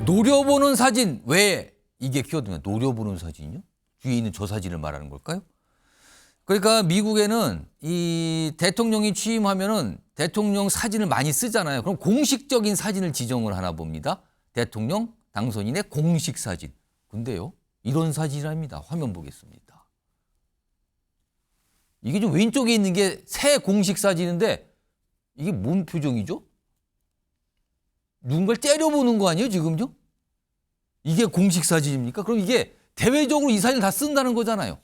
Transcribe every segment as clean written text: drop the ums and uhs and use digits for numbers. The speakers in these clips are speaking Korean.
노려보는 사진, 왜 이게 키워드냐? 노려보는 사진이요? 뒤에 있는 저 사진을 말하는 걸까요? 그러니까 미국에는 이 대통령이 취임하면은 대통령 사진을 많이 쓰잖아요. 그럼 공식적인 사진을 지정을 하나 봅니다. 대통령 당선인의 공식 사진. 근데요, 이런 사진이랍니다. 화면 보겠습니다. 이게 좀 왼쪽에 있는 게 새 공식 사진인데 이게 뭔 표정이죠? 누군가를 째려보는 거 아니에요, 지금요? 이게 공식 사진입니까? 그럼 이게 대외적으로 이 사진을 다 쓴다는 거잖아요.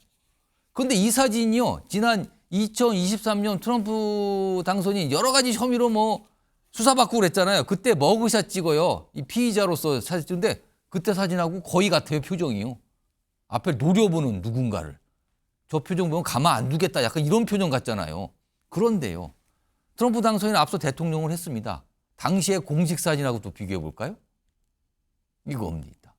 그런데 이 사진이요, 지난 2023년 트럼프 당선인 여러 가지 혐의로 뭐 수사받고 그랬잖아요. 그때 머그샷 찍어요. 이 피의자로서 사진 찍는데 그때 사진하고 거의 같아요, 표정이요. 앞에 노려보는 누군가를. 저 표정 보면 가만 안 두겠다. 약간 이런 표정 같잖아요. 그런데요, 트럼프 당선인은 앞서 대통령을 했습니다. 당시의 공식 사진하고 또 비교해 볼까요? 이겁니다.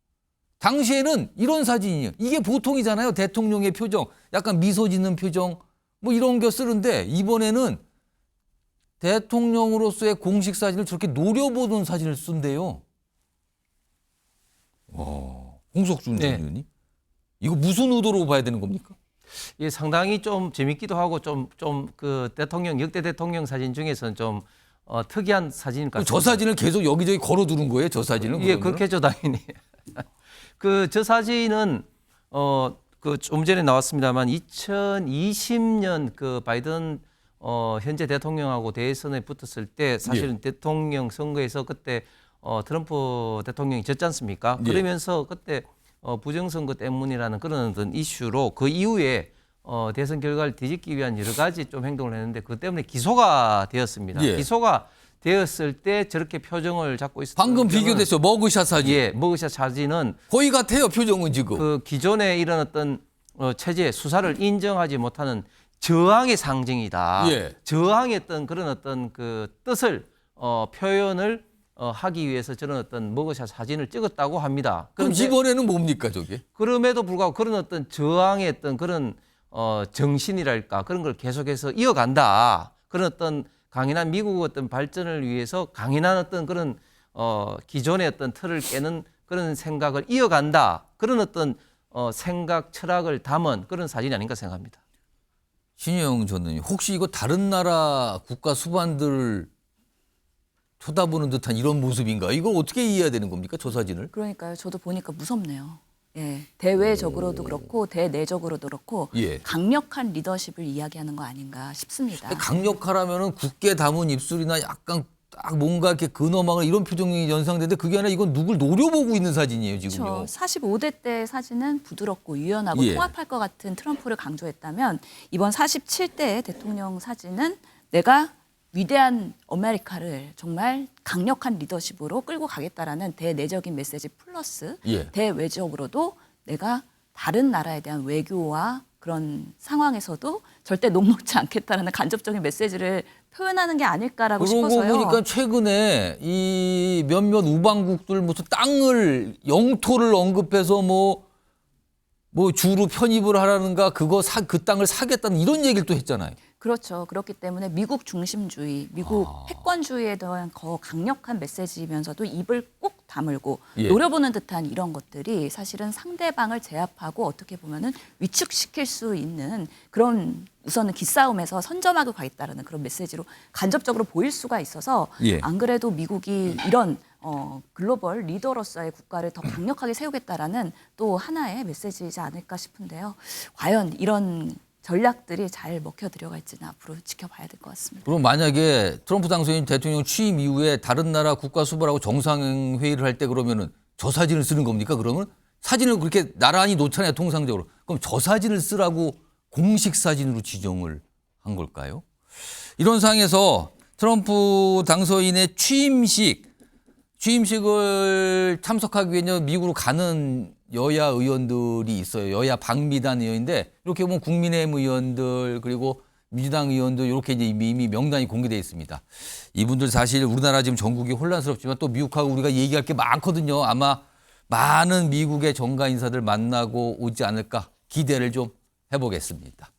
당시에는 이런 사진이에요. 이게 보통이잖아요. 대통령의 표정, 약간 미소 짓는 표정, 뭐 이런 거 쓰는데 이번에는 대통령으로서의 공식 사진을 저렇게 노려보는 사진을 쓴대요. 와, 홍석준 전 의원님, 이거 무슨 의도로 봐야 되는 겁니까? 예, 상당히 좀 재밌기도 하고 좀 그 대통령 역대 대통령 사진 중에서는 좀 특이한 사진일 것 같습니다. 저 사진을 계속 여기저기 걸어두는 거예요? 저 사진은? 예, 그렇겠죠, 당연히. 저 사진은 그 좀 전에 나왔습니다만 2020년 그 바이든 현재 대통령하고 대선에 붙었을 때 사실은 대통령 선거에서 그때 트럼프 대통령이 졌지 않습니까? 그러면서 그때 부정선거 때문이라는 그런 어떤 이슈로 그 이후에 대선 결과를 뒤집기 위한 여러 가지 좀 행동을 했는데 그것 때문에 기소가 되었습니다. 기소가 되었을 때 저렇게 표정을 잡고 있었던 방금 비교됐어요. 머그샷 사진. 예, 머그샷 사진은 거의 같아요, 표정은 지금. 그 기존에 이런 어떤 체제 수사를 인정하지 못하는 저항의 상징이다. 저항했던 그런 어떤 그 뜻을 표현을 하기 위해서 저런 어떤 머그샷 사진을 찍었다고 합니다. 그럼 이번에는 뭡니까, 저게? 그럼에도 불구하고 그런 어떤 저항의 어떤 그런 정신이랄까 그런 걸 계속해서 이어간다. 그런 어떤 강인한 미국 어떤 발전을 위해서 강인한 어떤 그런 기존의 어떤 틀을 깨는 그런 생각을 이어간다. 그런 어떤 생각, 철학을 담은 그런 사진이 아닌가 생각합니다. 신혜영 전 의원님, 혹시 이거 다른 나라 국가 수반들 쳐다보는 듯한 이런 모습인가? 이걸 어떻게 이해해야 되는 겁니까, 저 사진을? 그러니까요. 저도 보니까 무섭네요. 예, 대외적으로도 그렇고 대내적으로도 그렇고 강력한 리더십을 이야기하는 거 아닌가 싶습니다. 강력하라면은 굳게 담은 입술이나 약간 딱 뭔가 이렇게 근엄하거나 이런 표정이 연상되는데 그게 아니라 이건 누굴 노려보고 있는 사진이에요, 지금요. 그렇죠. 45대 때 사진은 부드럽고 유연하고 통합할 것 같은 트럼프를 강조했다면 이번 47대 대통령 사진은 내가 위대한 아메리카를 정말 강력한 리더십으로 끌고 가겠다라는 대내적인 메시지 플러스 대외적으로도 내가 다른 나라에 대한 외교와 그런 상황에서도 절대 녹록지 않겠다라는 간접적인 메시지를 표현하는 게 아닐까라고 싶어서요. 그러고 보니까 최근에 이 몇몇 우방국들 무슨 땅을 영토를 언급해서 뭐 주로 편입을 하라는가 그 땅을 사겠다는 이런 얘기를 또 했잖아요. 그렇죠. 그렇기 때문에 미국 중심주의, 미국 패권주의에 대한 더 강력한 메시지이면서도 입을 꼭 다물고 노려보는 듯한 이런 것들이 사실은 상대방을 제압하고 어떻게 보면은 위축시킬 수 있는 그런 우선은 기싸움에서 선점하고 가 있다는 그런 메시지로 간접적으로 보일 수가 있어서 안 그래도 미국이 이런 글로벌 리더로서의 국가를 더 강력하게 세우겠다라는 또 하나의 메시지이지 않을까 싶은데요. 과연 이런 전략들이 잘 먹혀 들어갈지는 앞으로 지켜봐야 될 것 같습니다. 그럼 만약에 트럼프 당선인 대통령 취임 이후에 다른 나라 국가 수반하고 정상회의를 할 때 그러면은 저 사진을 쓰는 겁니까? 그러면 사진을 그렇게 나란히 놓잖아요, 통상적으로. 그럼 저 사진을 쓰라고 공식 사진으로 지정을 한 걸까요? 이런 상황에서 트럼프 당선인의 취임식을 참석하기 위해 미국으로 가는 여야 의원들이 있어요. 여야 방미단 의원인데 이렇게 보면 국민의힘 의원들 그리고 민주당 의원들 이렇게 이제 이미 명단이 공개되어 있습니다. 이분들 사실 우리나라 지금 전국이 혼란스럽지만 또 미국하고 우리가 얘기할 게 많거든요. 아마 많은 미국의 정가 인사들 만나고 오지 않을까 기대를 좀 해보겠습니다.